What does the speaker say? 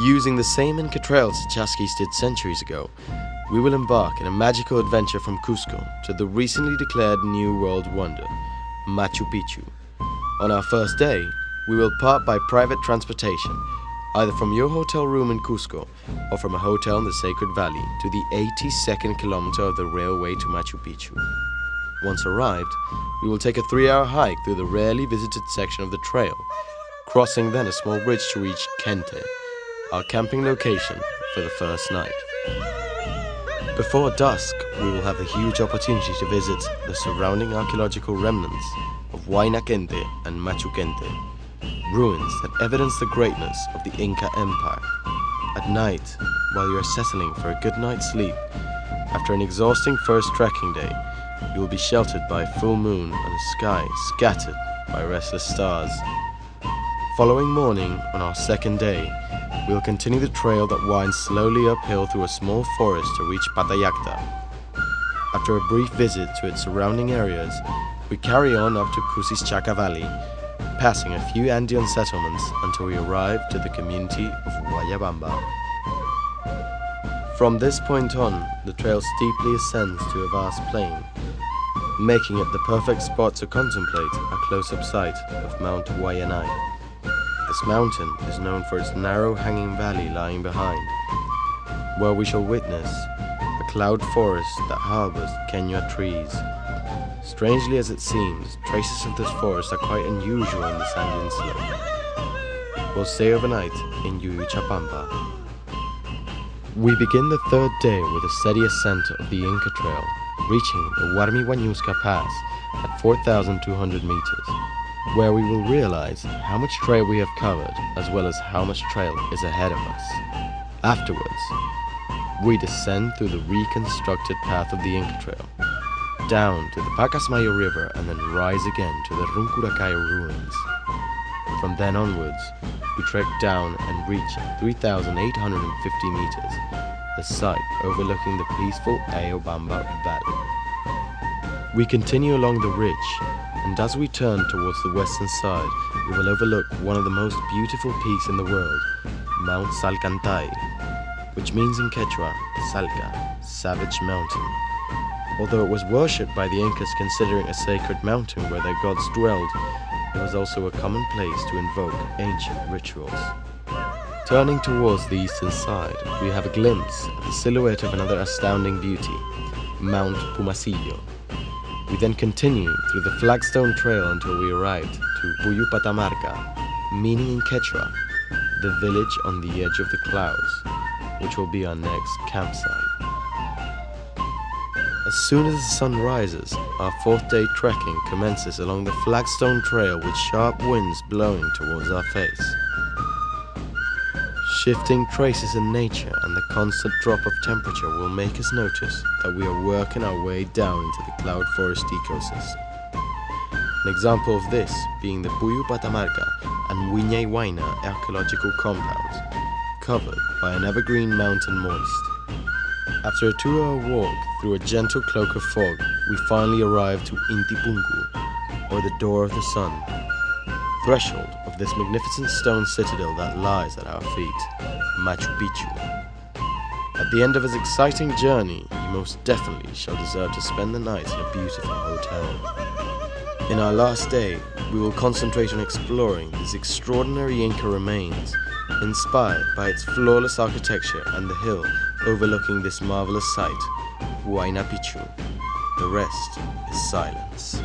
Using the same Inca trails the Chasquis did centuries ago, we will embark in a magical adventure from Cusco to the recently declared New World Wonder, Machu Picchu. On our first day, we will part by private transportation, either from your hotel room in Cusco or from a hotel in the Sacred Valley to the 82nd kilometer of the railway to Machu Picchu. Once arrived, we will take a 3-hour hike through the rarely visited section of the trail, crossing then a small bridge to reach Kente, our camping location for the first night. Before dusk, we will have the huge opportunity to visit the surrounding archaeological remnants of Huayna Kente and Macchu Kente, ruins that evidence the greatness of the Inca Empire. At night, while you are settling for a good night's sleep, after an exhausting first trekking day, you will be sheltered by a full moon and a sky scattered by restless stars. Following morning, on our second day, we will continue the trail that winds slowly uphill through a small forest to reach Patayacta. After a brief visit to its surrounding areas, we carry on up to Cusischaca Valley, passing a few Andean settlements until we arrive to the community of Guayabamba. From this point on, the trail steeply ascends to a vast plain, making it the perfect spot to contemplate a close-up sight of Mount Huayanay. This mountain is known for its narrow hanging valley lying behind, where we shall witness a cloud forest that harbors Quenya trees. Strangely as it seems, traces of this forest are quite unusual in this Andean slope. We'll stay overnight in Yuyuchapampa. We begin the third day with a steady ascent of the Inca Trail, reaching the Huarmi-Huañusca Pass at 4,200 meters, where we will realize how much trail we have covered as well as how much trail is ahead of us. Afterwards, we descend through the reconstructed path of the Inca Trail, down to the Pacasmayo River and then rise again to the Runcuracayo ruins. From then onwards, we trek down and reach 3,850 meters, the site overlooking the peaceful Ayobamba Valley. We continue along the ridge, and as we turn towards the western side, we will overlook one of the most beautiful peaks in the world, Mount Salcantay, which means in Quechua, Salca, savage mountain. Although it was worshipped by the Incas considering a sacred mountain where their gods dwelled, it was also a common place to invoke ancient rituals. Turning towards the eastern side, we have a glimpse at the silhouette of another astounding beauty, Mount Pumasillo. We then continue through the Flagstone Trail until we arrived to Puyupatamarca, meaning in Quechua, the village on the edge of the clouds, which will be our next campsite. As soon as the sun rises, our fourth day trekking commences along the Flagstone Trail with sharp winds blowing towards our face. Shifting traces in nature and the constant drop of temperature will make us notice that we are working our way down into the cloud forest ecosystem. An example of this being the Puyupatamarca and Huayna archaeological compounds, covered by an evergreen mountain moist. After a 2-hour walk through a gentle cloak of fog, we finally arrive to Intipunku, or the Door of the Sun, threshold of this magnificent stone citadel that lies at our feet, Machu Picchu. At the end of this exciting journey, you most definitely shall deserve to spend the night in a beautiful hotel. In our last day, we will concentrate on exploring these extraordinary Inca remains, inspired by its flawless architecture and the hill overlooking this marvelous site, Huayna Picchu. The rest is silence.